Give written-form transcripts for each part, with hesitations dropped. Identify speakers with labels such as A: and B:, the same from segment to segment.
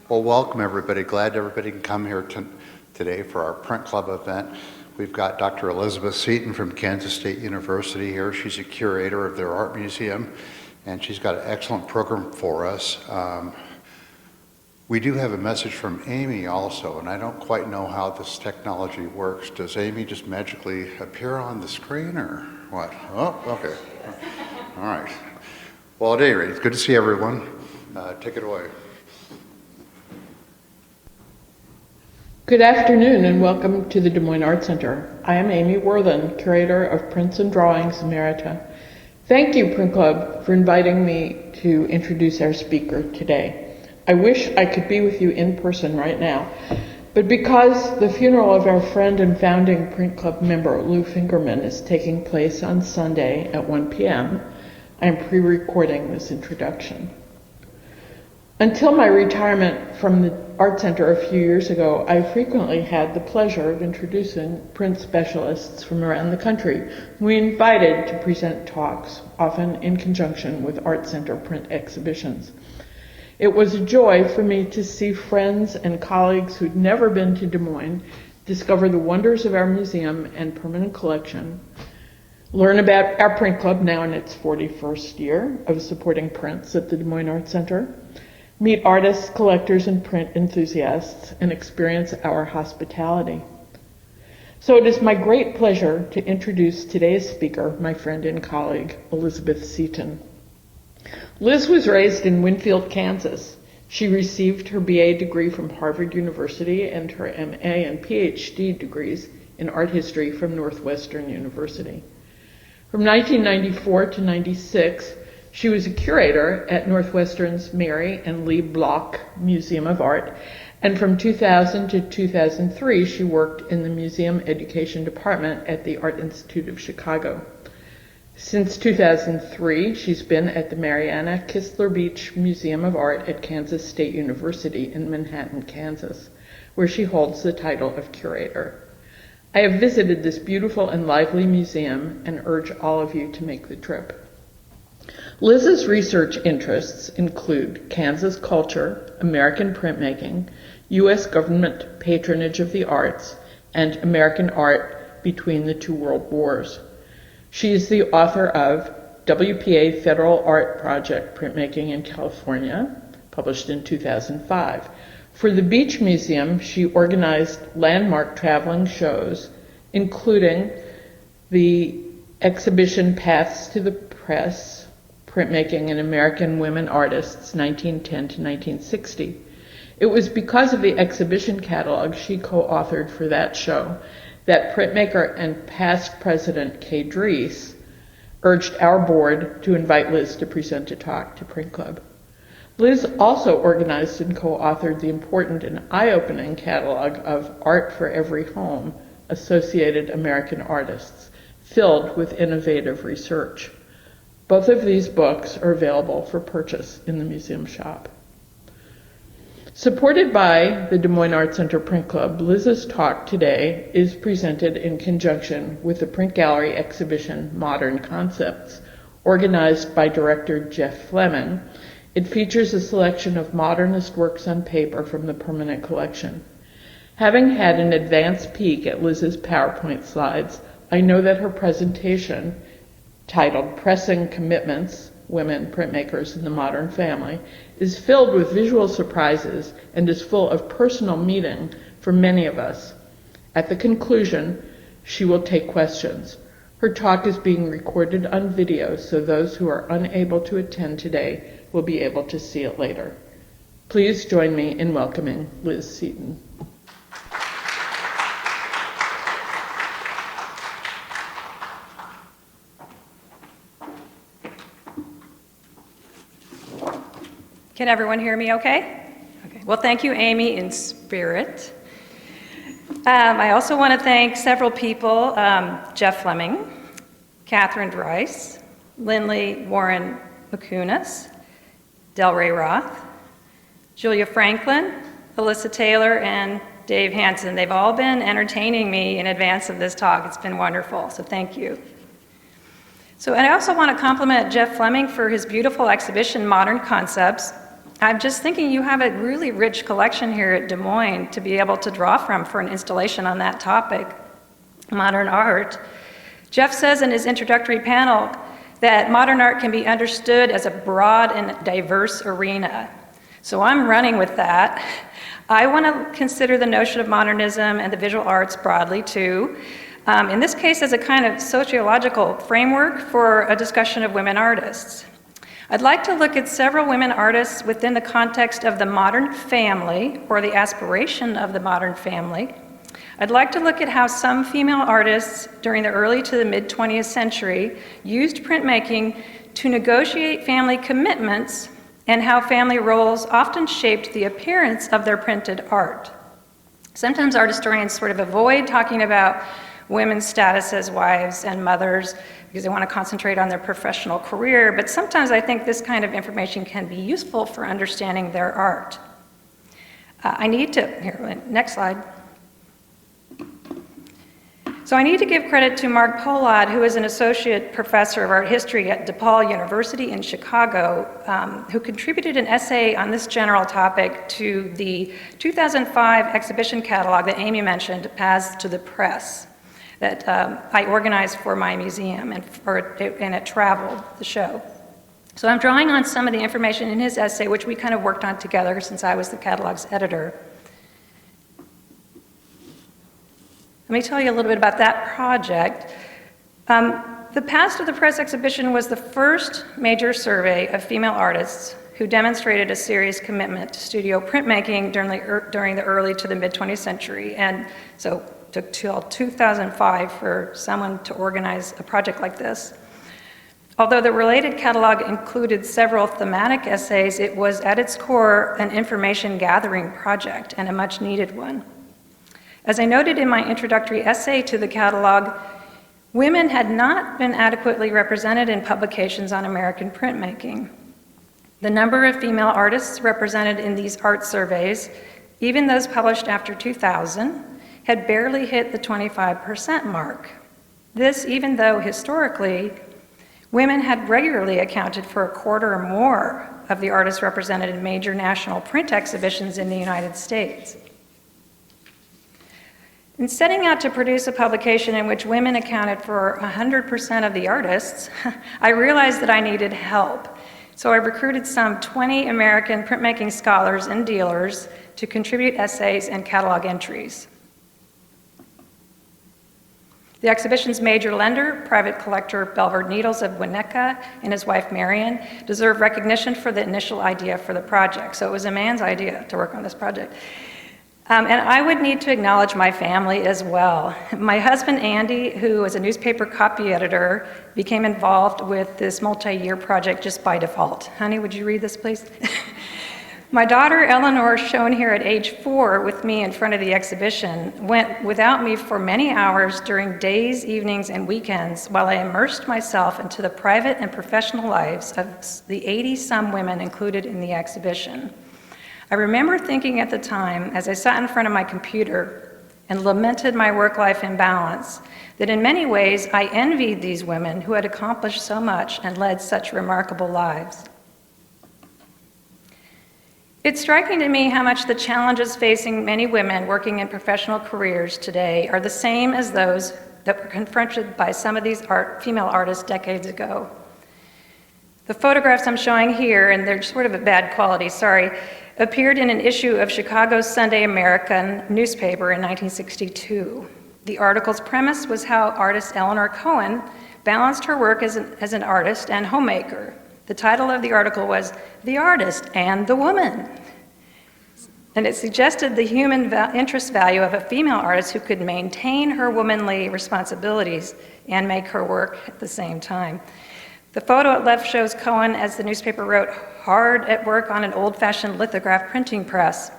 A: Well, welcome everybody. Glad everybody can come here today for our Print Club event. We've got Dr. Elizabeth Seaton from Kansas State University here. She's a curator of their art museum, and she's got an excellent program for us. We do have a message from Amy also, and I don't quite know how this technology works. Does Amy just magically appear on the screen or what? Oh, okay. All right. Well, at any rate, it's good to see everyone. Take it away.
B: Good afternoon and welcome to the Des Moines Art Center. I am Amy Worthen, curator of Prints and Drawings Emerita. Thank you, Print Club, for inviting me to introduce our speaker today. I wish I could be with you in person right now, but because the funeral of our friend and founding Print Club member Lou Fingerman is taking place on Sunday at 1 p.m., I am pre-recording this introduction. Until my retirement from the Art Center a few years ago, I frequently had the pleasure of introducing print specialists from around the country who we invited to present talks, often in conjunction with Art Center print exhibitions. It was a joy for me to see friends and colleagues who'd never been to Des Moines discover the wonders of our museum and permanent collection, learn about our print club now in its 41st year of supporting prints at the Des Moines Art Center, meet artists, collectors, and print enthusiasts, and experience our hospitality. So it is my great pleasure to introduce today's speaker, my friend and colleague, Elizabeth Seaton. Liz was raised in Winfield, Kansas. She received her BA degree from Harvard University and her MA and PhD degrees in art history from Northwestern University. From 1994 to 96, she was a curator at Northwestern's Mary and Lee Block Museum of Art, and from 2000 to 2003, she worked in the Museum Education Department at the Art Institute of Chicago. Since 2003, she's been at the Marianna Kistler Beach Museum of Art at Kansas State University in Manhattan, Kansas, where she holds the title of curator. I have visited this beautiful and lively museum and urge all of you to make the trip. Liz's research interests include Kansas culture, American printmaking, U.S. government patronage of the arts, and American art between the two world wars. She is the author of WPA Federal Art Project Printmaking in California, published in 2005. For the Beach Museum, she organized landmark traveling shows, including the exhibition Paths to the Press, Printmaking and American Women Artists, 1910 to 1960. It was because of the exhibition catalog she co-authored for that show that printmaker and past president Kay Drees urged our board to invite Liz to present a talk to Print Club. Liz also organized and co-authored the important and eye-opening catalog of Art for Every Home, Associated American Artists, filled with innovative research. Both of these books are available for purchase in the museum shop. Supported by the Des Moines Art Center Print Club, Liz's talk today is presented in conjunction with the Print Gallery exhibition Modern Concepts, organized by director Jeff Fleming. It features a selection of modernist works on paper from the permanent collection. Having had an advance peek at Liz's PowerPoint slides, I know that her presentation, titled Pressing Commitments, Women Printmakers in the Modern Family, is filled with visual surprises and is full of personal meaning for many of us. At the conclusion, she will take questions. Her talk is being recorded on video, so those who are unable to attend today will be able to see it later. Please join me in welcoming Liz Seaton.
C: Can everyone hear me okay? Okay. Well, thank you, Amy, in spirit. I also want to thank several people, Jeff Fleming, Catherine Dreiss, Lindley Warren McCunas, Delray Roth, Julia Franklin, Alyssa Taylor, and Dave Hansen. They've all been entertaining me in advance of this talk. It's been wonderful, so thank you. And I also want to compliment Jeff Fleming for his beautiful exhibition, Modern Concepts, I'm just thinking you have a really rich collection here at Des Moines to be able to draw from for an installation on that topic, modern art. Jeff says in his introductory panel that modern art can be understood as a broad and diverse arena. So I'm running with that. I want to consider the notion of modernism and the visual arts broadly too. In this case, as a kind of sociological framework for a discussion of women artists. I'd like to look at several women artists within the context of the modern family, or the aspiration of the modern family. I'd like to look at how some female artists during the early to the mid-20th century used printmaking to negotiate family commitments and how family roles often shaped the appearance of their printed art. Sometimes art historians sort of avoid talking about women's status as wives and mothers because they want to concentrate on their professional career, but sometimes I think this kind of information can be useful for understanding their art. Next slide. So I need to give credit to Mark Pollard, who is an associate professor of art history at DePaul University in Chicago, who contributed an essay on this general topic to the 2005 exhibition catalog that Amy mentioned, Paths to the Press, that I organized for my museum, and it traveled the show. So I'm drawing on some of the information in his essay, which we kind of worked on together since I was the catalog's editor. Let me tell you a little bit about that project. The Paths to the Press exhibition was the first major survey of female artists who demonstrated a serious commitment to studio printmaking during the early to the mid-20th century. And so it took till 2005 for someone to organize a project like this. Although the related catalog included several thematic essays, it was at its core an information gathering project, and a much needed one. As I noted in my introductory essay to the catalog, women had not been adequately represented in publications on American printmaking. The number of female artists represented in these art surveys, even those published after 2000, had barely hit the 25% mark. This even though historically, women had regularly accounted for a quarter or more of the artists represented in major national print exhibitions in the United States. In setting out to produce a publication in which women accounted for 100% of the artists, I realized that I needed help. So I recruited some 20 American printmaking scholars and dealers to contribute essays and catalog entries. The exhibition's major lender, private collector Belver Needles of Winnetka, and his wife Marianna, deserve recognition for the initial idea for the project. So it was a man's idea to work on this project. And I would need to acknowledge my family as well. My husband, Andy, who was a newspaper copy editor, became involved with this multi-year project just by default. Honey, would you read this, please? My daughter, Eleanor, shown here at age 4 with me in front of the exhibition, went without me for many hours during days, evenings, and weekends while I immersed myself into the private and professional lives of the 80-some women included in the exhibition. I remember thinking at the time, as I sat in front of my computer and lamented my work-life imbalance, that in many ways I envied these women who had accomplished so much and led such remarkable lives. It's striking to me how much the challenges facing many women working in professional careers today are the same as those that were confronted by some of these female artists decades ago. The photographs I'm showing here, and they're sort of a bad quality, sorry, appeared in an issue of Chicago's Sunday American newspaper in 1962. The article's premise was how artist Eleanor Cohen balanced her work as an artist and homemaker. The title of the article was "The Artist and the Woman," and it suggested the human interest value of a female artist who could maintain her womanly responsibilities and make her work at the same time. The photo at left shows Cohen, as the newspaper wrote, hard at work on an old-fashioned lithograph printing press,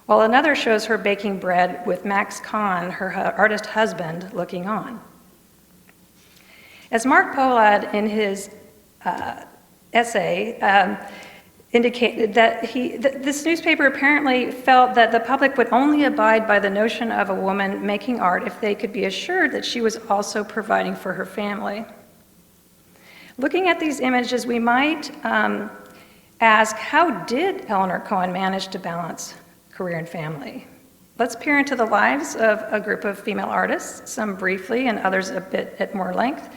C: while another shows her baking bread with Max Kahn, her artist husband, looking on. As Mark Pollard in his essay indicated that this newspaper apparently felt that the public would only abide by the notion of a woman making art if they could be assured that she was also providing for her family. Looking at these images, we might ask, how did Eleanor Cohen manage to balance career and family? Let's peer into the lives of a group of female artists, some briefly and others a bit at more length,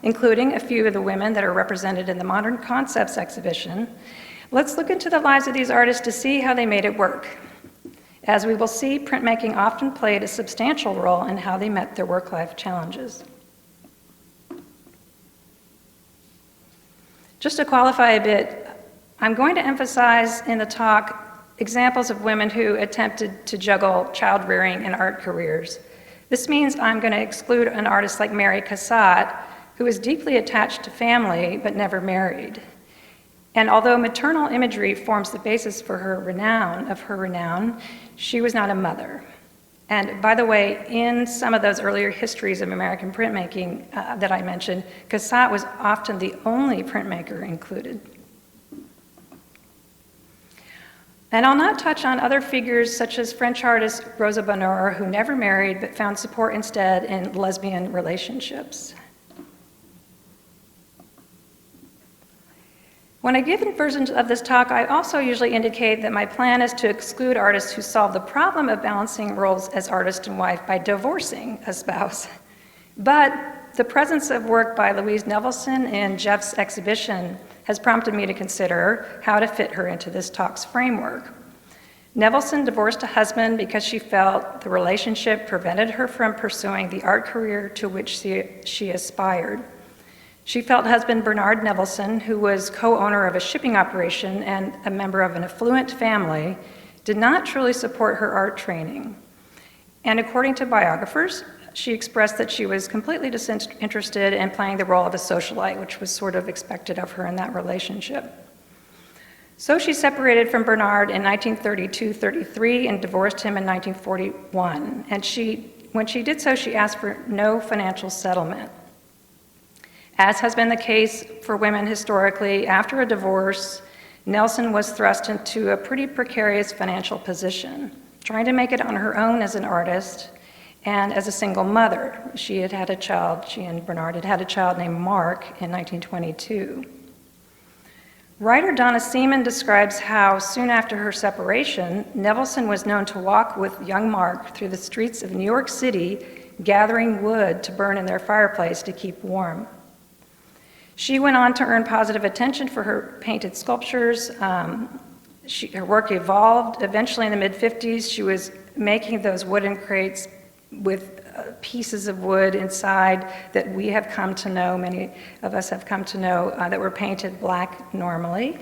C: including a few of the women that are represented in the Modern Concepts exhibition. Let's look into the lives of these artists to see how they made it work. As we will see, printmaking often played a substantial role in how they met their work-life challenges. Just to qualify a bit, I'm going to emphasize in the talk examples of women who attempted to juggle child-rearing and art careers. This means I'm going to exclude an artist like Mary Cassatt, who was deeply attached to family but never married. And although maternal imagery forms the basis for her renown, she was not a mother. And by the way, in some of those earlier histories of American printmaking that I mentioned, Cassatt was often the only printmaker included. And I'll not touch on other figures such as French artist Rosa Bonheur, who never married but found support instead in lesbian relationships. When I give versions of this talk, I also usually indicate that my plan is to exclude artists who solve the problem of balancing roles as artist and wife by divorcing a spouse. But the presence of work by Louise Nevelson in Jeff's exhibition has prompted me to consider how to fit her into this talk's framework. Nevelson divorced a husband because she felt the relationship prevented her from pursuing the art career to which she aspired. She felt husband Bernard Nevelson, who was co-owner of a shipping operation and a member of an affluent family, did not truly support her art training. And according to biographers, she expressed that she was completely disinterested in playing the role of a socialite, which was sort of expected of her in that relationship. So she separated from Bernard in 1932-33 and divorced him in 1941. And when she did so, she asked for no financial settlement. As has been the case for women historically, after a divorce, Nelson was thrust into a pretty precarious financial position, trying to make it on her own as an artist and as a single mother. She and Bernard had had a child named Mark in 1922. Writer Donna Seaman describes how soon after her separation, Nevelson was known to walk with young Mark through the streets of New York City, gathering wood to burn in their fireplace to keep warm. She went on to earn positive attention for her painted sculptures. Her work evolved. Eventually in the mid-50s, she was making those wooden crates with pieces of wood inside that we have come to know, many of us have come to know, that were painted black normally.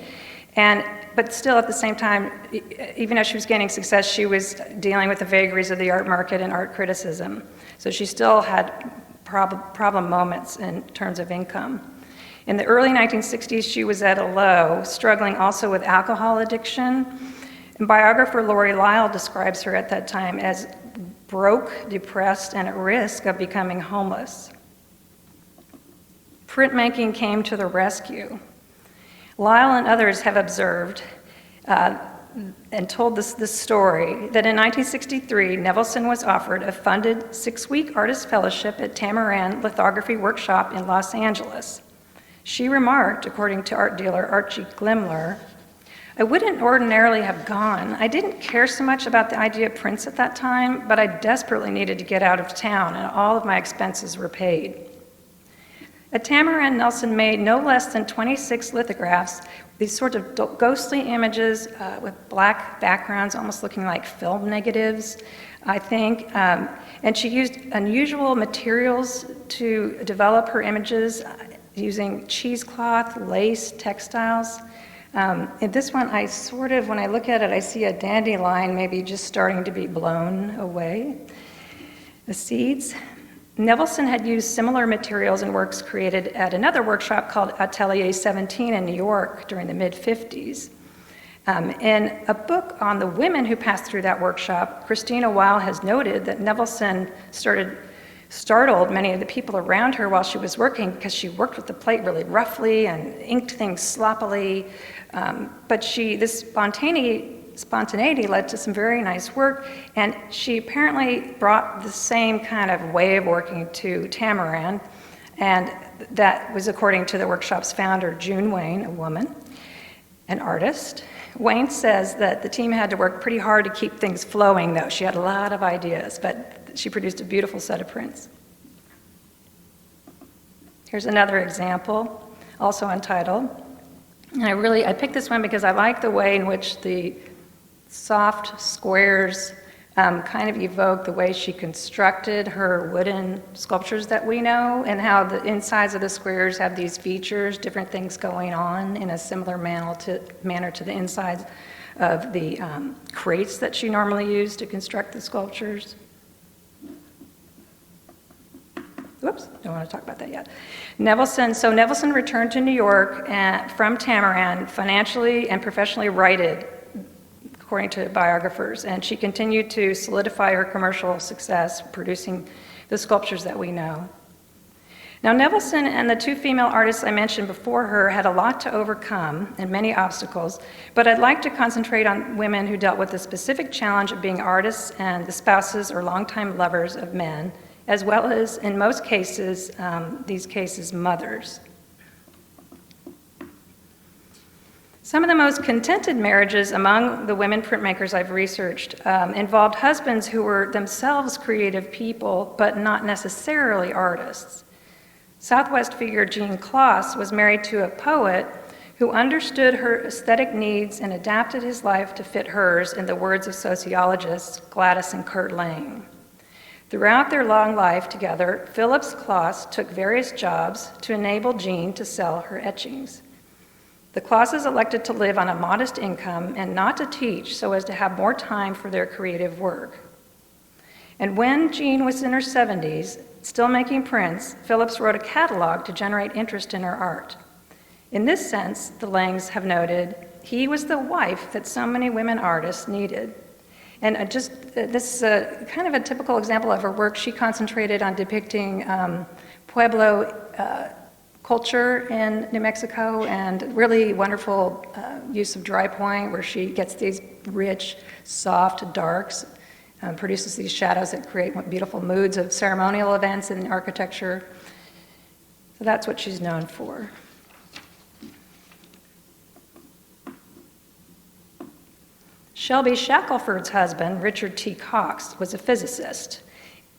C: But still at the same time, even as she was gaining success, she was dealing with the vagaries of the art market and art criticism. So she still had problem moments in terms of income. In the early 1960s, she was at a low, struggling also with alcohol addiction. And biographer Lori Lyle describes her at that time as broke, depressed, and at risk of becoming homeless. Printmaking came to the rescue. Lyle and others have observed and told this story that in 1963, Nevelson was offered a funded 6-week artist fellowship at Moran Lithography Workshop in Los Angeles. She remarked, according to art dealer Archie Glimler, "I wouldn't ordinarily have gone. I didn't care so much about the idea of prints at that time, but I desperately needed to get out of town, and all of my expenses were paid." At Tamaran, Nelson made no less than 26 lithographs, these sort of ghostly images with black backgrounds, almost looking like film negatives, I think. And she used unusual materials to develop her images, using cheesecloth, lace, textiles. In this one, when I look at it, I see a dandelion maybe just starting to be blown away, the seeds. Nevelson had used similar materials in works created at another workshop called Atelier 17 in New York during the mid-50s. In a book on the women who passed through that workshop, Christina Weil has noted that Nevelson startled many of the people around her while she was working because she worked with the plate really roughly and inked things sloppily. But this spontaneity led to some very nice work, and she apparently brought the same kind of way of working to Tamaran, and that was according to the workshop's founder, June Wayne, a woman. an artist. Wayne says that the team had to work pretty hard to keep things flowing, though. She had a lot of ideas, but she produced a beautiful set of prints. Here's another example, also untitled. And I picked this one because I like the way in which the soft squares kind of evoke the way she constructed her wooden sculptures that we know, and how the insides of the squares have these features, different things going on in a similar manner to the insides of the crates that she normally used to construct the sculptures. Whoops, don't want to talk about that yet. Nevelson returned to New York from Tamaran, financially and professionally righted, according to biographers, and she continued to solidify her commercial success, producing the sculptures that we know. Now, Nevelson and the two female artists I mentioned before her had a lot to overcome and many obstacles, but I'd like to concentrate on women who dealt with the specific challenge of being artists and the spouses or longtime lovers of men, as well as, in most cases, these cases, mothers. Some of the most contented marriages among the women printmakers I've researched involved husbands who were themselves creative people, but not necessarily artists. Southwest figure Jean Kloss was married to a poet who understood her aesthetic needs and adapted his life to fit hers, in the words of sociologists Gladys and Kurt Lang. Throughout their long life together, Phillips Kloss took various jobs to enable Jean to sell her etchings. The Klosses elected to live on a modest income and not to teach so as to have more time for their creative work. And when Jean was in her 70s, still making prints, Phillips wrote a catalog to generate interest in her art. In this sense, the Langs have noted, he was the wife that so many women artists needed. And this is kind of a typical example of her work. She concentrated on depicting Pueblo culture in New Mexico, and really wonderful use of dry point, where she gets these rich, soft darks, produces these shadows that create beautiful moods of ceremonial events in architecture. So that's what she's known for. Shelby Shackelford's husband, Richard T. Cox, was a physicist,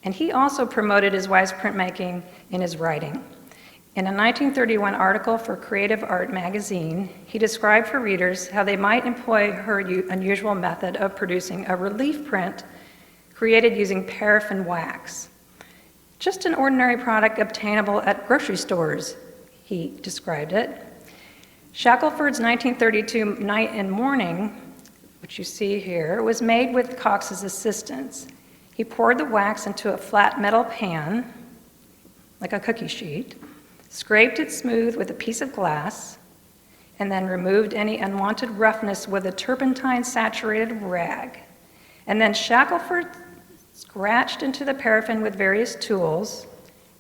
C: and he also promoted his wife's printmaking in his writing. In a 1931 article for Creative Art magazine, he described for readers how they might employ her unusual method of producing a relief print created using paraffin wax. Just an ordinary product obtainable at grocery stores, he described it. Shackelford's 1932 Night and Morning, which you see here, was made with Cox's assistance. He poured the wax into a flat metal pan, like a cookie sheet, scraped it smooth with a piece of glass, and then removed any unwanted roughness with a turpentine-saturated rag. And then Shackelford scratched into the paraffin with various tools,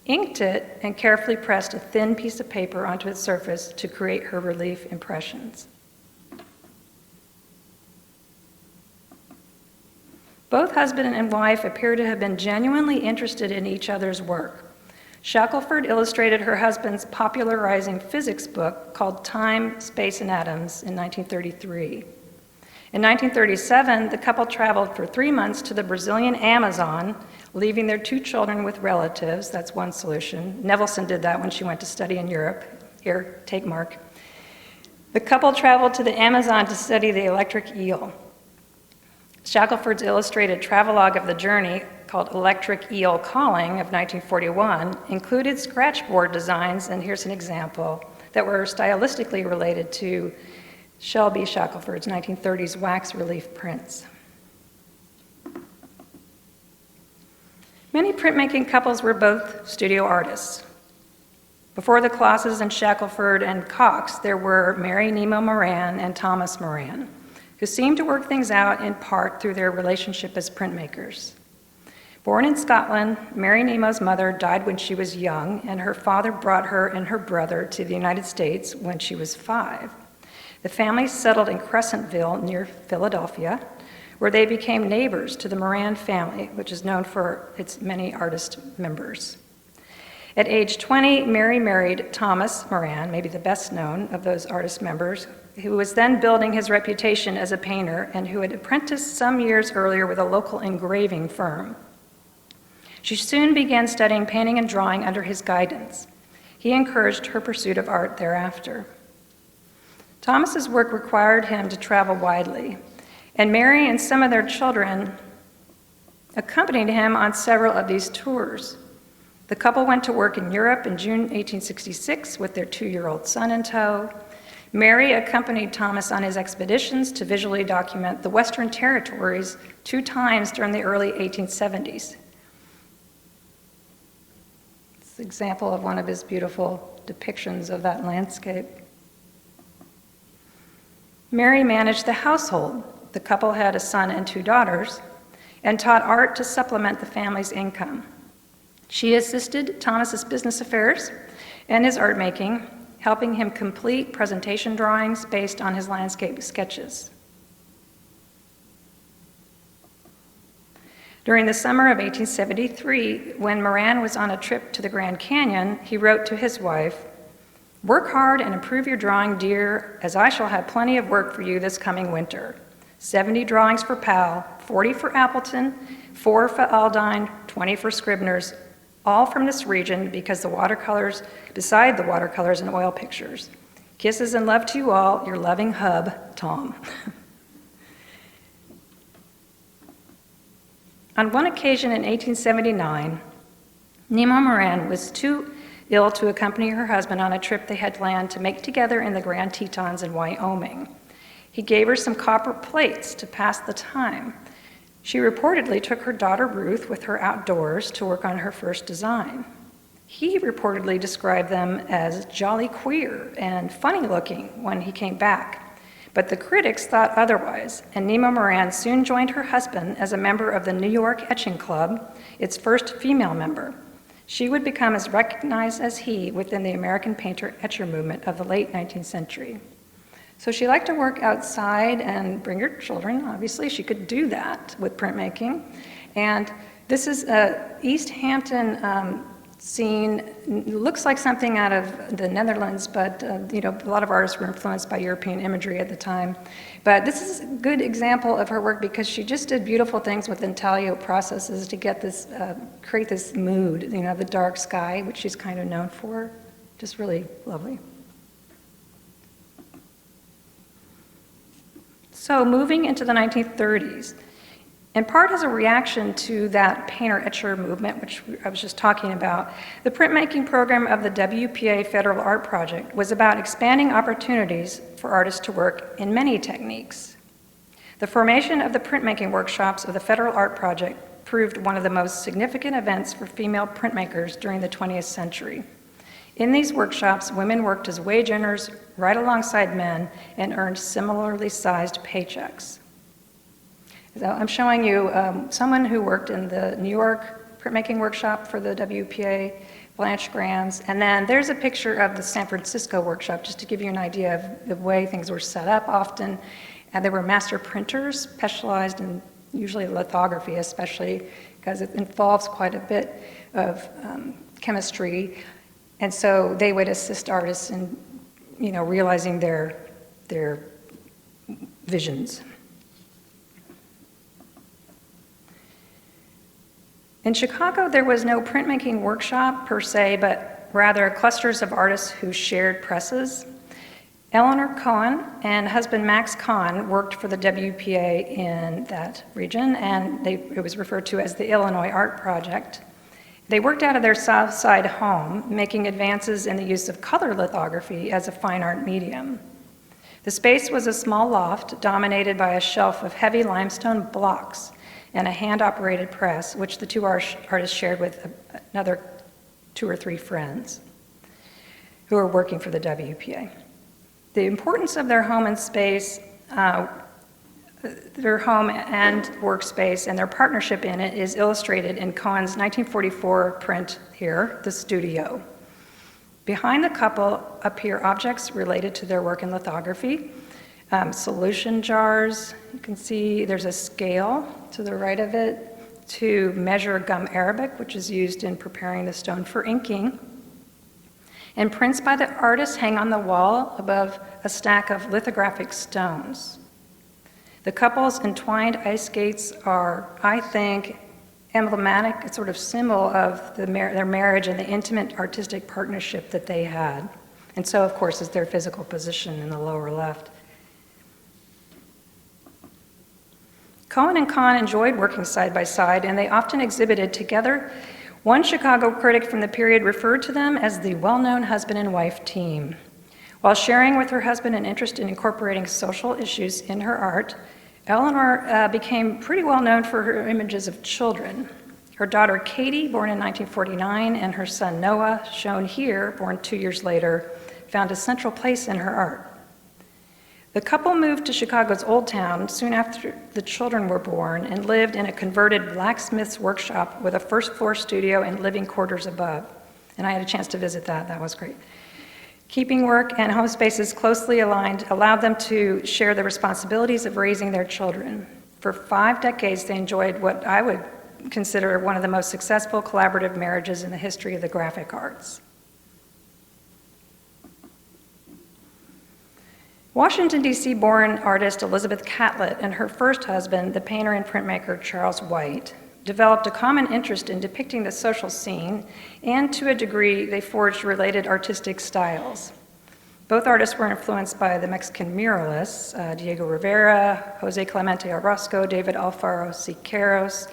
C: inked it, and carefully pressed a thin piece of paper onto its surface to create her relief impressions. Both husband and wife appear to have been genuinely interested in each other's work. Shackelford illustrated her husband's popularizing physics book called Time, Space, and Atoms in 1933. In 1937, the couple traveled for 3 months to the Brazilian Amazon, leaving their 2 children with relatives. That's one solution. Nevelson did that when she went to study in Europe. Here, take Mark. The couple traveled to the Amazon to study the electric eel. Shackelford's illustrated travelogue of the journey, called Electric Eel Calling of 1941, included scratchboard designs, and here's an example, that were stylistically related to Shelby Shackelford's 1930s wax relief prints. Many printmaking couples were both studio artists. Before the Klosses and Shackelford and Cox, there were Mary Nemo Moran and Thomas Moran, who seemed to work things out in part through their relationship as printmakers. Born in Scotland, Mary Nemo's mother died when she was young, and her father brought her and her brother to the United States when she was 5. The family settled in Crescentville near Philadelphia, where they became neighbors to the Moran family, which is known for its many artist members. At age 20, Mary married Thomas Moran, maybe the best known of those artist members, who was then building his reputation as a painter and who had apprenticed some years earlier with a local engraving firm. She soon began studying painting and drawing under his guidance. He encouraged her pursuit of art thereafter. Thomas's work required him to travel widely, and Mary and some of their children accompanied him on several of these tours. The couple went to work in Europe in June 1866 with their 2-year-old son in tow. Mary accompanied Thomas on his expeditions to visually document the Western Territories 2 times during the early 1870s. It's an example of one of his beautiful depictions of that landscape. Mary managed the household. The couple had a son and 2 daughters, and taught art to supplement the family's income. She assisted Thomas's business affairs and his art making, helping him complete presentation drawings based on his landscape sketches. During the summer of 1873, when Moran was on a trip to the Grand Canyon, he wrote to his wife, "Work hard and improve your drawing, dear, as I shall have plenty of work for you this coming winter. 70 drawings for Powell, 40 for Appleton, 4 for Aldine, 20 for Scribner's, all from this region because beside the watercolors and oil pictures. Kisses and love to you all, your loving hub, Tom." On one occasion in 1879, Nemo Moran was too ill to accompany her husband on a trip they had planned to make together in the Grand Tetons in Wyoming. He gave her some copper plates to pass the time. She reportedly took her daughter Ruth with her outdoors to work on her first design. He reportedly described them as jolly queer and funny looking when he came back. But the critics thought otherwise, and Nemo Moran soon joined her husband as a member of the New York Etching Club, its first female member. She would become as recognized as he within the American painter-etcher movement of the late 19th century. So she liked to work outside and bring her children. Obviously, she could do that with printmaking. And this is a East Hampton scene. Looks like something out of the Netherlands, but a lot of artists were influenced by European imagery at the time. But this is a good example of her work because she just did beautiful things with intaglio processes to get this, create this mood, the dark sky, which she's kind of known for. Just really lovely. So moving into the 1930s, in part as a reaction to that painter-etcher movement, which I was just talking about, the printmaking program of the WPA Federal Art Project was about expanding opportunities for artists to work in many techniques. The formation of the printmaking workshops of the Federal Art Project proved one of the most significant events for female printmakers during the 20th century. In these workshops, women worked as wage earners right alongside men and earned similarly sized paychecks. So I'm showing you someone who worked in the New York printmaking workshop for the WPA, Blanche Grams, and then there's a picture of the San Francisco workshop, just to give you an idea of the way things were set up often. And there were master printers specialized in usually lithography, especially because it involves quite a bit of chemistry. And so they would assist artists in, realizing their visions. In Chicago, there was no printmaking workshop per se, but rather clusters of artists who shared presses. Eleanor Cohen and husband Max Kahn worked for the WPA in that region, and it was referred to as the Illinois Art Project. They worked out of their South Side home, making advances in the use of color lithography as a fine art medium. The space was a small loft dominated by a shelf of heavy limestone blocks and a hand-operated press, which the 2 artists shared with another 2 or 3 friends who were working for the WPA. The importance of their home and space, their home and workspace and their partnership in it is illustrated in Cohen's 1944 print here, The Studio. Behind the couple appear objects related to their work in lithography, solution jars. You can see there's a scale to the right of it to measure gum arabic, which is used in preparing the stone for inking. and prints by the artist hang on the wall above a stack of lithographic stones. The couple's entwined ice skates are, I think, emblematic, a sort of symbol of their marriage and the intimate artistic partnership that they had. And so, of course, is their physical position in the lower left. Cohen and Kahn enjoyed working side by side, and they often exhibited together. One Chicago critic from the period referred to them as the well-known husband and wife team. While sharing with her husband an interest in incorporating social issues in her art, Eleanor became pretty well known for her images of children. Her daughter Katie, born in 1949, and her son Noah, shown here, born 2 years later, found a central place in her art. The couple moved to Chicago's Old Town soon after the children were born and lived in a converted blacksmith's workshop with a first-floor studio and living quarters above. And I had a chance to visit that. That was great. Keeping work and home spaces closely aligned allowed them to share the responsibilities of raising their children. For 5 decades, they enjoyed what I would consider one of the most successful collaborative marriages in the history of the graphic arts. Washington, D.C. born artist Elizabeth Catlett and her first husband, the painter and printmaker Charles White, developed a common interest in depicting the social scene, and to a degree, they forged related artistic styles. Both artists were influenced by the Mexican muralists, Diego Rivera, Jose Clemente Orozco, David Alfaro Siqueiros.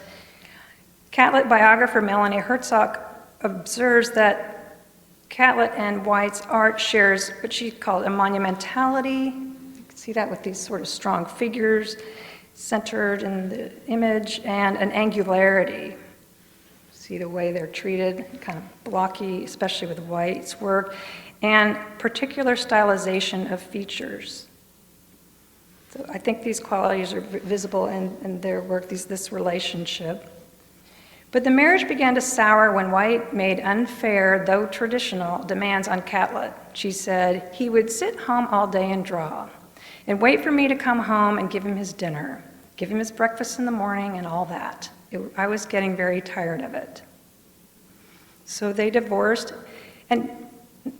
C: Catlett biographer Melanie Herzog observes that Catlett and White's art shares what she called a monumentality. You can see that with these sort of strong figures, centered in the image, and an angularity. See the way they're treated, kind of blocky, especially with White's work, and particular stylization of features. So I think these qualities are visible in their work, this relationship. But the marriage began to sour when White made unfair, though traditional, demands on Catlett. She said he would sit home all day and draw, and wait for me to come home and give him his dinner, give him his breakfast in the morning and all that. I was getting very tired of it. So they divorced, and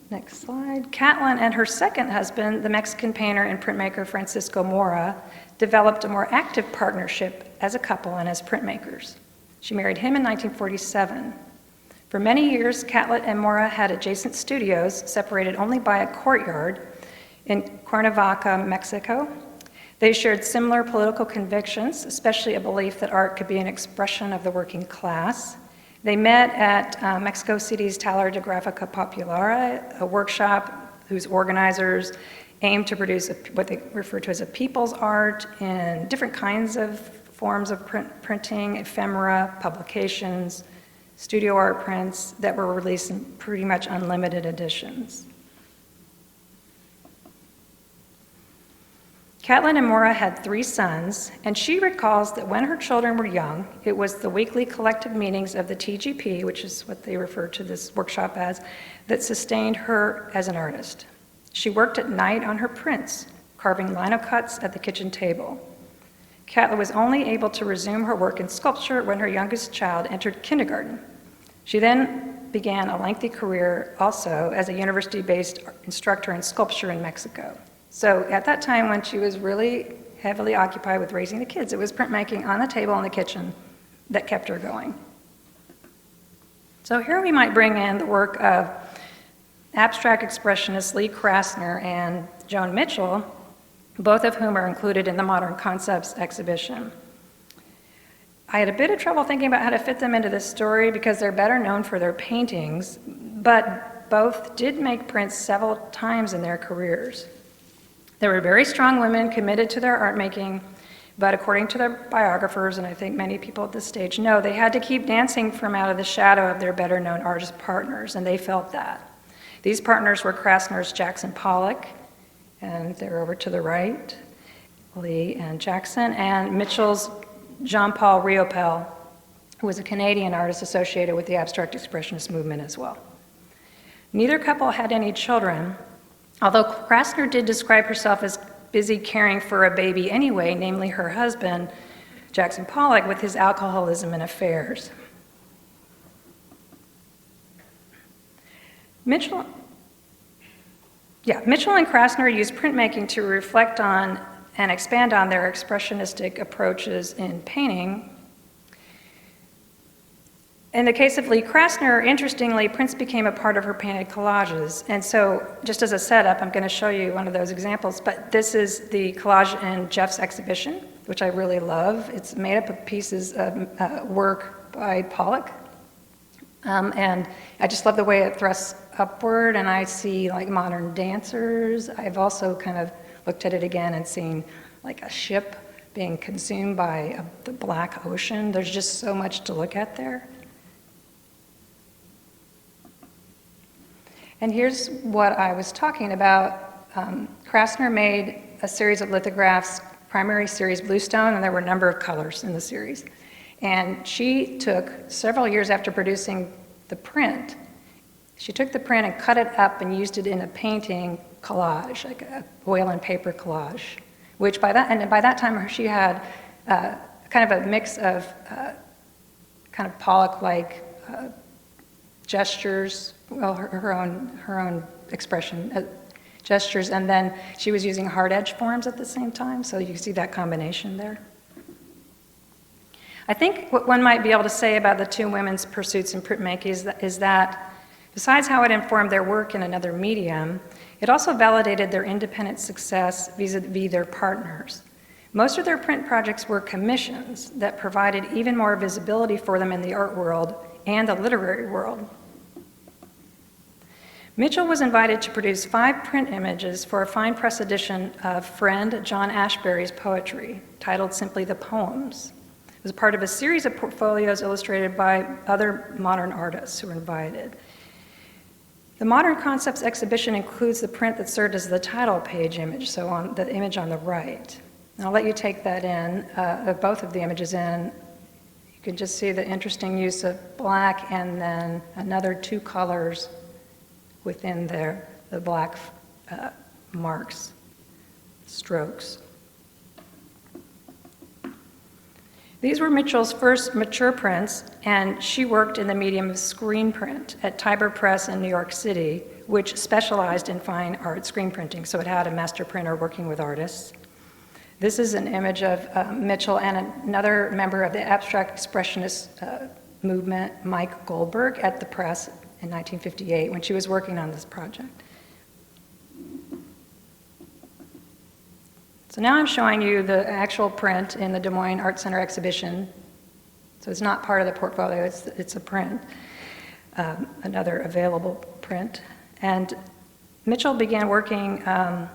C: next slide. Catlett and her second husband, the Mexican painter and printmaker Francisco Mora, developed a more active partnership as a couple and as printmakers. She married him in 1947. For many years, Catlett and Mora had adjacent studios separated only by a courtyard in Cuernavaca, Mexico. They shared similar political convictions, especially a belief that art could be an expression of the working class. They met at Mexico City's Taller de Grafica Popular, a workshop whose organizers aimed to produce what they refer to as a people's art in different kinds of forms of printing, ephemera, publications, studio art prints that were released in pretty much unlimited editions. Catlett and Mora had 3 sons, and she recalls that when her children were young, it was the weekly collective meetings of the TGP, which is what they refer to this workshop as, that sustained her as an artist. She worked at night on her prints, carving linocuts at the kitchen table. Catlett was only able to resume her work in sculpture when her youngest child entered kindergarten. She then began a lengthy career also as a university-based instructor in sculpture in Mexico. So at that time when she was really heavily occupied with raising the kids, it was printmaking on the table in the kitchen that kept her going. So here we might bring in the work of abstract expressionists Lee Krasner and Joan Mitchell, both of whom are included in the Modern Concepts exhibition. I had a bit of trouble thinking about how to fit them into this story because they're better known for their paintings, but both did make prints several times in their careers. They were very strong women committed to their art making, but according to their biographers, and I think many people at this stage know, they had to keep dancing from out of the shadow of their better known artist partners, and they felt that. These partners were Krasner's Jackson Pollock, and they're over to the right, Lee and Jackson, and Mitchell's Jean-Paul Riopel, who was a Canadian artist associated with the abstract expressionist movement as well. Neither couple had any children, although Krasner did describe herself as busy caring for a baby anyway, namely her husband, Jackson Pollock, with his alcoholism and affairs. Mitchell Mitchell and Krasner used printmaking to reflect on and expand on their expressionistic approaches in painting. In the case of Lee Krasner, interestingly, prints became a part of her painted collages. And so, just as a setup, I'm going to show you one of those examples, but this is the collage in Jeff's exhibition, which I really love. It's made up of pieces of work by Pollock. And I just love the way it thrusts upward, and I see like modern dancers. I've also kind of looked at it again and seen like a ship being consumed by the Black Ocean. There's just so much to look at there. And here's what I was talking about. Krasner made a series of lithographs, primary series bluestone, and there were a number of colors in the series. And she took, several years after producing the print, she took the print and cut it up and used it in a painting collage, like a oil and paper collage, which by that time she had kind of a mix of kind of Pollock-like gestures, well, her own expression, gestures, and then she was using hard edge forms at the same time, so you see that combination there. I think what one might be able to say about the two women's pursuits in printmaking is that besides how it informed their work in another medium, it also validated their independent success vis-a-vis their partners. Most of their print projects were commissions that provided even more visibility for them in the art world and the literary world. Mitchell was invited to produce 5 print images for a fine press edition of friend John Ashbery's poetry, titled simply The Poems. It was part of a series of portfolios illustrated by other modern artists who were invited. The Modern Concepts exhibition includes the print that served as the title page image, so on the image on the right. And I'll let you take that in, both of the images in. You can just see the interesting use of black and then another 2 colors within there, the black marks, strokes. These were Mitchell's first mature prints, and she worked in the medium of screen print at Tiber Press in New York City, which specialized in fine art screen printing, so it had a master printer working with artists. This is an image of Mitchell and another member of the abstract expressionist movement, Mike Goldberg, at the press in 1958 when she was working on this project. So now I'm showing you the actual print in the Des Moines Art Center exhibition. So it's not part of the portfolio, it's a print, another available print. And Mitchell began working, I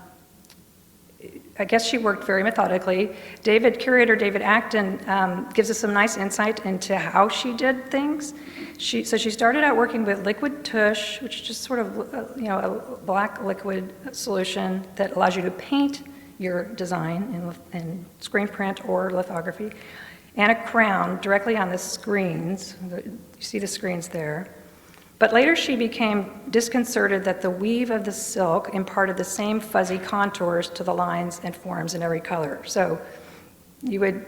C: guess she worked very methodically. Curator David Acton gives us some nice insight into how she did things. So she started out working with liquid tush, which is just sort of a black liquid solution that allows you to paint your design in screen print or lithography, and a crown directly on the screens. You see the screens there. But later she became disconcerted that the weave of the silk imparted the same fuzzy contours to the lines and forms in every color. So you would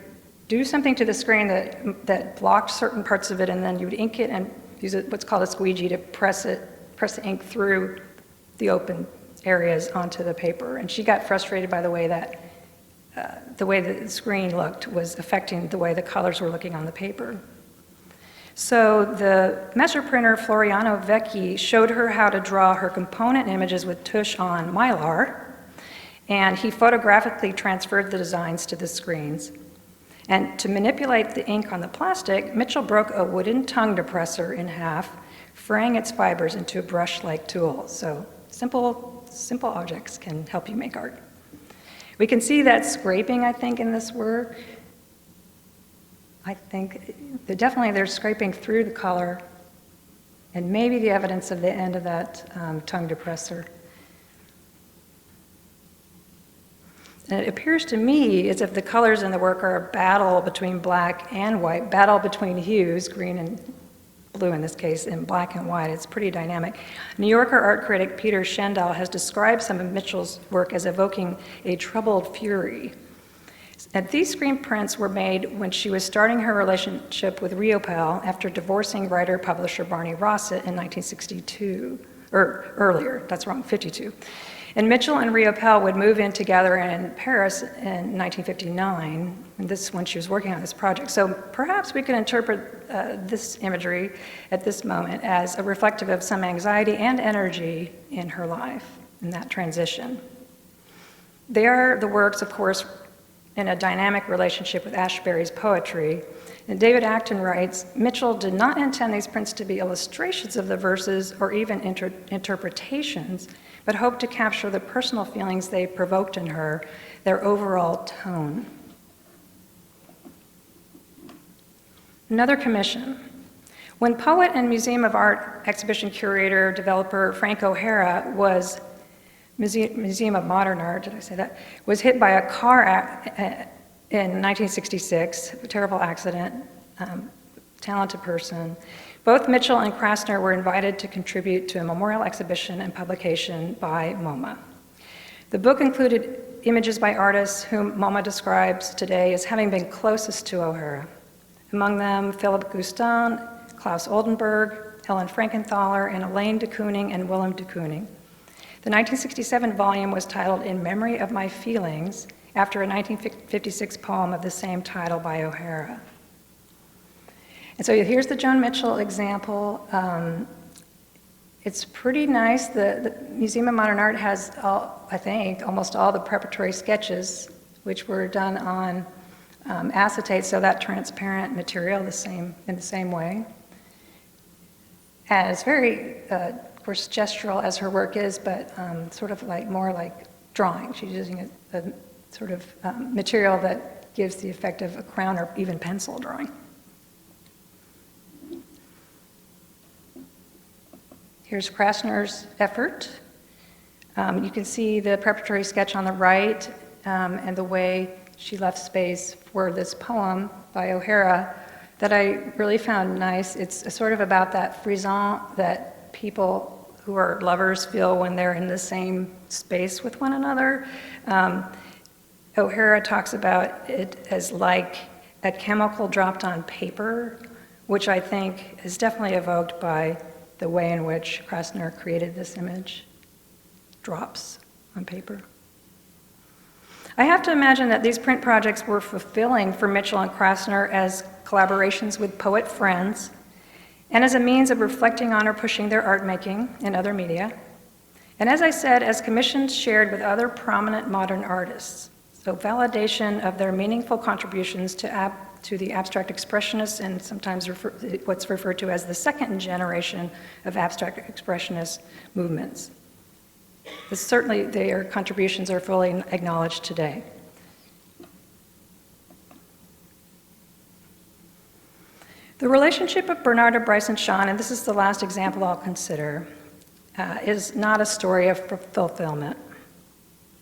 C: do something to the screen that blocked certain parts of it, and then you would ink it and use what's called a squeegee to press the ink through the open areas onto the paper. And she got frustrated by the way that the screen looked was affecting the way the colors were looking on the paper. So the master printer Floriano Vecchi showed her how to draw her component images with tush on mylar, and he photographically transferred the designs to the screens. And to manipulate the ink on the plastic, Mitchell broke a wooden tongue depressor in half, fraying its fibers into a brush-like tool. So simple objects can help you make art. We can see that scraping, I think, in this work. I think definitely they're scraping through the color, and maybe the evidence of the end of that tongue depressor. And it appears to me as if the colors in the work are a battle between black and white, battle between hues, green and blue in this case, and black and white. It's pretty dynamic. New Yorker art critic Peter Schendel has described some of Mitchell's work as evoking a troubled fury. And these screen prints were made when she was starting her relationship with Riopel after divorcing writer-publisher Barney Rossett in 1962, or earlier, that's wrong, 52. And Mitchell and Riopelle would move in together in Paris in 1959, and this is when she was working on this project. So perhaps we can interpret this imagery at this moment as a reflective of some anxiety and energy in her life in that transition. They are the works, of course, in a dynamic relationship with Ashbery's poetry. And David Acton writes, Mitchell did not intend these prints to be illustrations of the verses or even interpretations, but hoped to capture the personal feelings they provoked in her, their overall tone. Another commission. When poet and Museum of Art exhibition curator, developer Frank O'Hara was, Museum of Modern Art, did I say that, was hit by a car in 1966, a terrible accident, talented person. Both Mitchell and Krasner were invited to contribute to a memorial exhibition and publication by MoMA. The book included images by artists whom MoMA describes today as having been closest to O'Hara. Among them, Philip Guston, Klaus Oldenburg, Ellen Frankenthaler, and Elaine de Kooning and Willem de Kooning. The 1967 volume was titled In Memory of My Feelings, after a 1956 poem of the same title by O'Hara. And so here's the Joan Mitchell example. It's pretty nice. The Museum of Modern Art has, I think, almost all the preparatory sketches, which were done on acetate, so that transparent material in the same way. And it's very, of course, gestural as her work is, but sort of like more like drawing. She's using a sort of material that gives the effect of a crown or even pencil drawing. Here's Krasner's effort. You can see the preparatory sketch on the right and the way she left space for this poem by O'Hara that I really found nice. It's sort of about that frisson that people who are lovers feel when they're in the same space with one another. O'Hara talks about it as like a chemical dropped on paper, which I think is definitely evoked by the way in which Krasner created this image. Drops on paper. I have to imagine that these print projects were fulfilling for Mitchell and Krasner as collaborations with poet friends and as a means of reflecting on or pushing their art making in other media. And as I said, as commissions shared with other prominent modern artists. So validation of their meaningful contributions to the abstract expressionists and sometimes what's referred to as the second generation of abstract expressionist movements. But certainly their contributions are fully acknowledged today. The relationship of Bernarda Bryson Shawn, and this is the last example I'll consider, is not a story of fulfillment.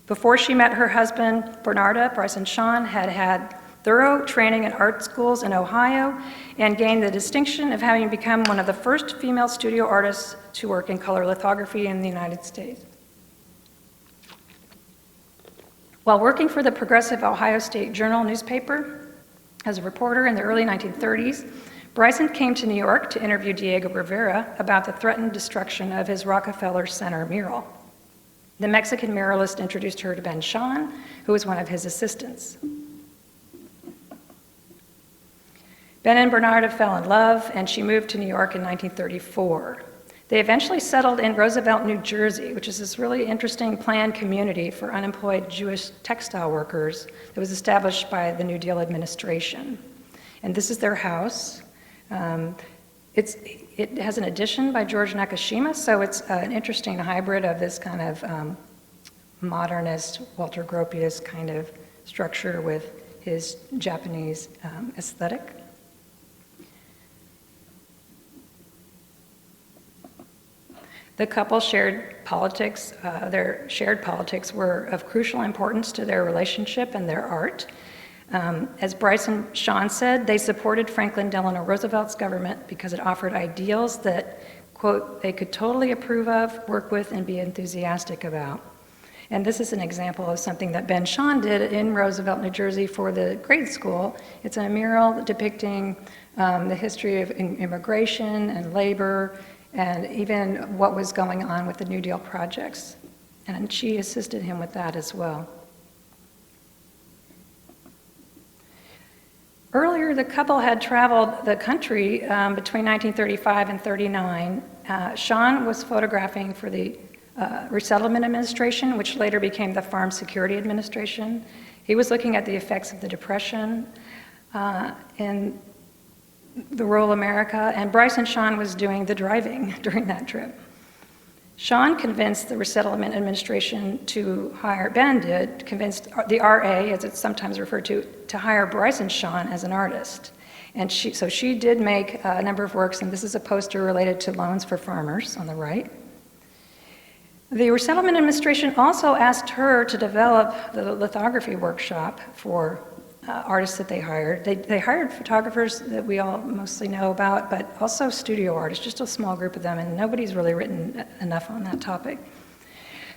C: Before she met her husband, Bernarda Bryson Shawn had had thorough training in art schools in Ohio and gained the distinction of having become one of the first female studio artists to work in color lithography in the United States. While working for the Progressive Ohio State Journal newspaper as a reporter in the early 1930s, Bryson came to New York to interview Diego Rivera about the threatened destruction of his Rockefeller Center mural. The Mexican muralist introduced her to Ben Shawn, who was one of his assistants. Ben and Bernarda fell in love, and she moved to New York in 1934. They eventually settled in Roosevelt, New Jersey, which is this really interesting planned community for unemployed Jewish textile workers that was established by the New Deal administration. And this is their house. It has an addition by George Nakashima, so it's an interesting hybrid of this kind of modernist, Walter Gropius kind of structure with his Japanese aesthetic. The couple shared politics. Their shared politics were of crucial importance to their relationship and their art. As Bryson Shawn said, they supported Franklin Delano Roosevelt's government because it offered ideals that, quote, they could totally approve of, work with, and be enthusiastic about. And this is an example of something that Ben Shawn did in Roosevelt, New Jersey for the grade school. It's a mural depicting the history of immigration and labor and even what was going on with the New Deal projects. and she assisted him with that as well. Earlier, the couple had traveled the country between 1935 and 39. Sean was photographing for the Resettlement Administration, which later became the Farm Security Administration. He was looking at the effects of the Depression in the rural America, and Bryce and Sean was doing the driving during that trip. Sean convinced the Resettlement Administration to hire, Ben did, convinced the RA, as it's sometimes referred to hire Bryce and Sean as an artist. And so she did make a number of works, and this is a poster related to loans for farmers on the right. The Resettlement Administration also asked her to develop the lithography workshop for artists that they hired. They hired photographers that we all mostly know about, but also studio artists, just a small group of them, and nobody's really written enough on that topic.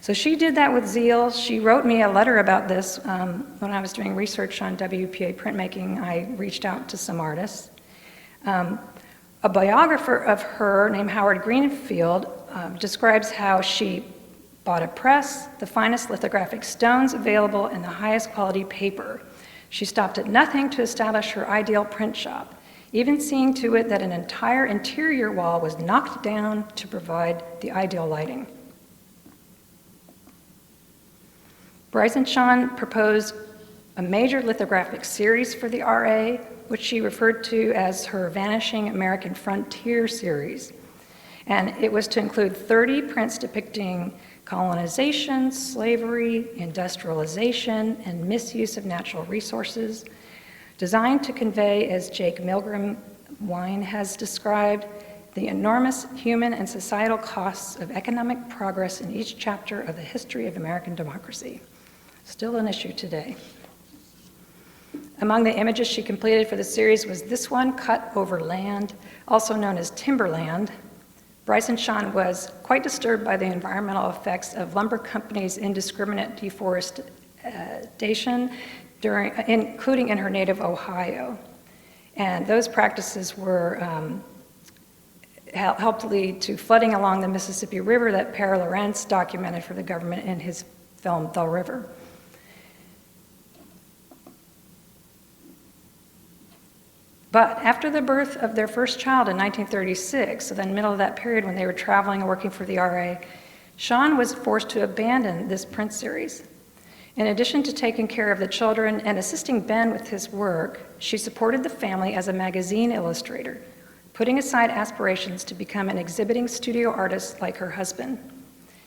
C: So she did that with zeal. She wrote me a letter about this. When I was doing research on WPA printmaking, I reached out to some artists. A biographer of her named Howard Greenfield describes how she bought a press, the finest lithographic stones available, and the highest quality paper. She stopped at nothing to establish her ideal print shop, even seeing to it that an entire interior wall was knocked down to provide the ideal lighting. Bryce and Sean proposed a major lithographic series for the RA, which she referred to as her Vanishing American Frontier series. And it was to include 30 prints depicting colonization, slavery, industrialization, and misuse of natural resources, designed to convey, as Jake Milgram Wine has described, the enormous human and societal costs of economic progress in each chapter of the history of American democracy. Still an issue today. Among the images she completed for the series was this one, Cut Over Land, also known as Timberland. Bryce and Sean was quite disturbed by the environmental effects of lumber companies' indiscriminate deforestation, including in her native Ohio. And those practices were helped lead to flooding along the Mississippi River that Pere Lorentz documented for the government in his film, The River. But after the birth of their first child in 1936, so then middle of that period when they were traveling and working for the RA, Sean was forced to abandon this print series. In addition to taking care of the children and assisting Ben with his work, she supported the family as a magazine illustrator, putting aside aspirations to become an exhibiting studio artist like her husband.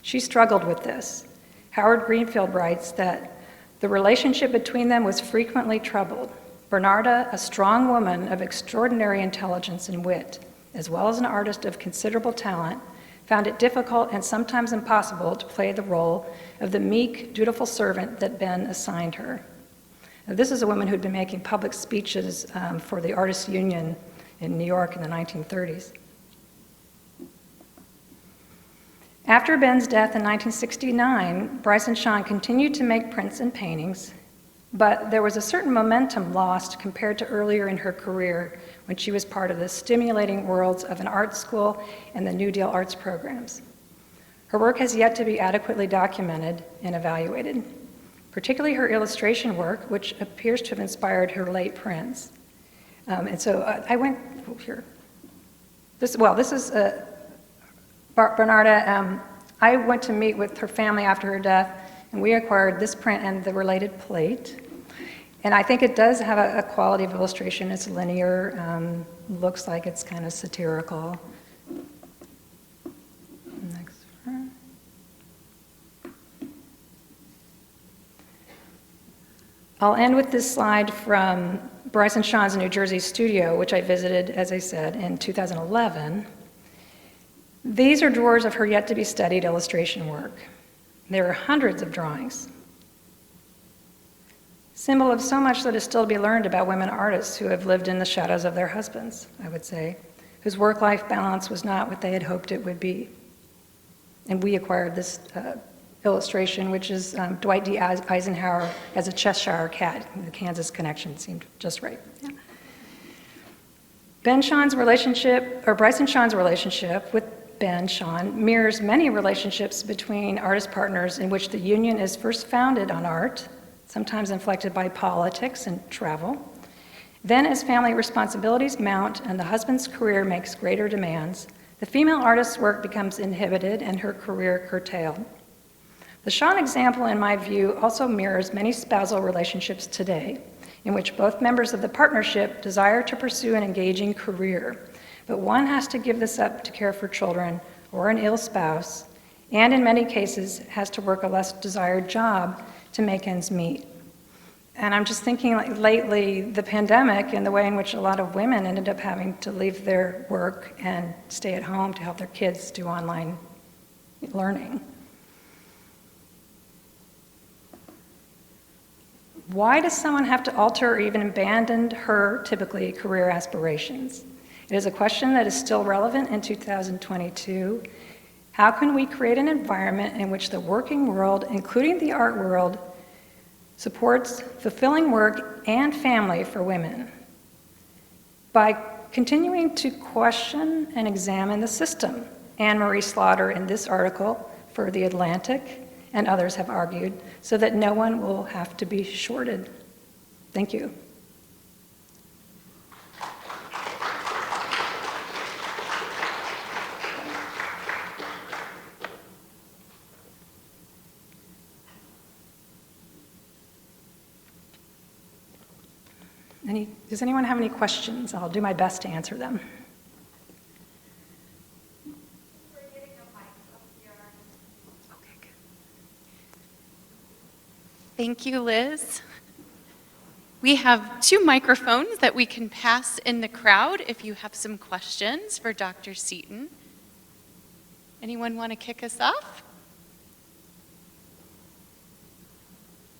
C: She struggled with this. Howard Greenfield writes that the relationship between them was frequently troubled. Bernarda, a strong woman of extraordinary intelligence and wit, as well as an artist of considerable talent, found it difficult and sometimes impossible to play the role of the meek, dutiful servant that Ben assigned her. Now, this is a woman who'd been making public speeches for the Artists' Union in New York in the 1930s. After Ben's death in 1969, Bryce and Sean continued to make prints and paintings, but there was a certain momentum lost compared to earlier in her career when she was part of the stimulating worlds of an art school and the New Deal arts programs. Her work has yet to be adequately documented and evaluated, particularly her illustration work, which appears to have inspired her late prints. And so I went here. This is Bernarda. I went to meet with her family after her death, and we acquired this print and the related plate. And I think it does have a quality of illustration. It's linear, looks like it's kind of satirical. Next one. I'll end with this slide from Bryce and Sean's New Jersey studio, which I visited, as I said, in 2011. These are drawers of her yet-to-be-studied illustration work. There are hundreds of drawings. Symbol of so much that is still to be learned about women artists who have lived in the shadows of their husbands, I would say, whose work-life balance was not what they had hoped it would be. And we acquired this illustration, which is Dwight D. Eisenhower as a Cheshire cat. The Kansas connection seemed just right. Yeah. Bryce and Sean's relationship with Ben, Sean, mirrors many relationships between artist partners in which the union is first founded on art, sometimes inflected by politics and travel. Then, as family responsibilities mount and the husband's career makes greater demands, the female artist's work becomes inhibited and her career curtailed. The Sean example, in my view, also mirrors many spousal relationships today, in which both members of the partnership desire to pursue an engaging career, but one has to give this up to care for children or an ill spouse, and in many cases has to work a less desired job to make ends meet. And I'm just thinking, like, lately, the pandemic and the way in which a lot of women ended up having to leave their work and stay at home to help their kids do online learning. Why does someone have to alter or even abandon her, typically, career aspirations? It is a question that is still relevant in 2022. How can we create an environment in which the working world, including the art world, supports fulfilling work and family for women? By continuing to question and examine the system. Anne-Marie Slaughter in this article for The Atlantic and others have argued, so that no one will have to be shorted. Thank you. Does anyone have any questions? I'll do my best to answer them.
D: Thank you, Liz. We have 2 microphones that we can pass in the crowd if you have some questions for Dr. Seaton. Anyone want to kick us off?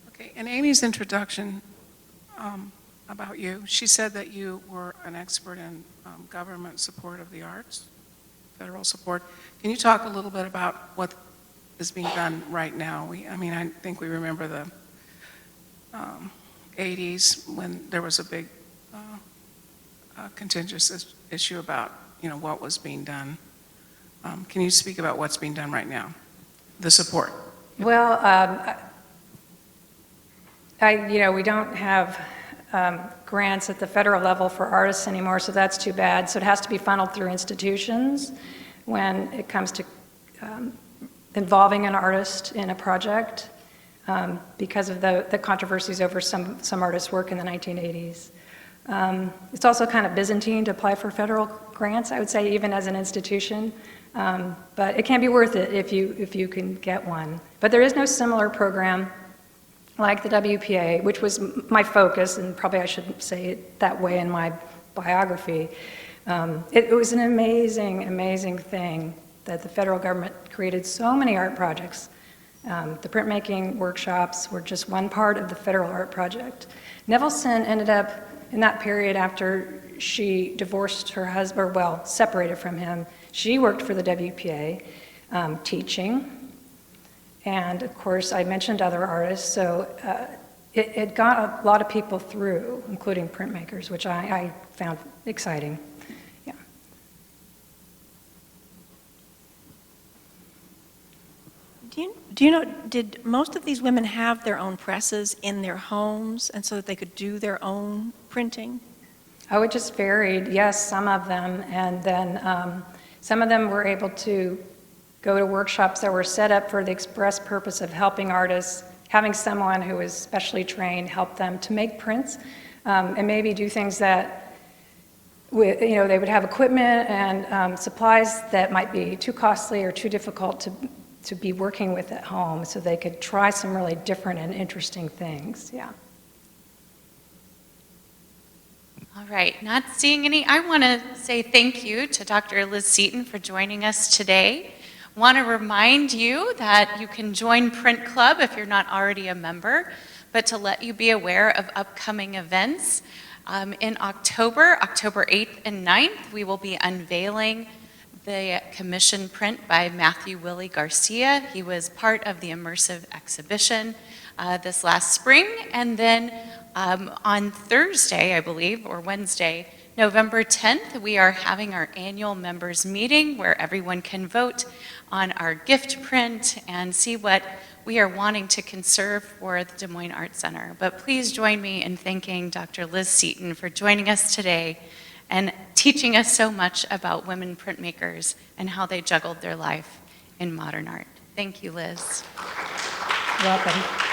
E: Okay, in Amy's introduction about you, she said that you were an expert in government support of the arts, federal support. Can you talk a little bit about what is being done right now? I think we remember the 80s when there was a big contentious issue about what was being done. Can you speak about what's being done right now, the support?
C: Well, we don't have grants at the federal level for artists anymore, so that's too bad. So it has to be funneled through institutions when it comes to involving an artist in a project because of the controversies over some artists' work in the 1980s. It's also kind of Byzantine to apply for federal grants, I would say, even as an institution. But it can be worth it if you can get one. But there is no similar program like the WPA, which was my focus, and probably I shouldn't say it that way in my biography. It was an amazing, amazing thing that the federal government created so many art projects. The printmaking workshops were just one part of the federal art project. Nevelson ended up, in that period after she divorced her husband, separated from him, she worked for the WPA, teaching. And of course, I mentioned other artists, so it got a lot of people through, including printmakers, which I found exciting. Yeah.
F: Do you know, did most of these women have their own presses in their homes, and so that they could do their own printing?
C: Oh, it just varied. Yes, some of them. And then some of them were able to go to workshops that were set up for the express purpose of helping artists, having someone who was specially trained help them to make prints, and maybe do things that, they would have equipment and supplies that might be too costly or too difficult to be working with at home, so they could try some really different and interesting things. Yeah.
D: All right, not seeing any. I want to say thank you to Dr. Liz Seaton for joining us today. Want to remind you that you can join Print Club if you're not already a member, but to let you be aware of upcoming events. In October 8th and 9th, we will be unveiling the commission print by Matthew Willie Garcia. He was part of the immersive exhibition this last spring. And then on Thursday, I believe, or Wednesday, November 10th, we are having our annual members meeting where everyone can vote on our gift print and see what we are wanting to conserve for the Des Moines Art Center. But please join me in thanking Dr. Liz Seaton for joining us today and teaching us so much about women printmakers and how they juggled their life in modern art. Thank you, Liz.
B: Welcome.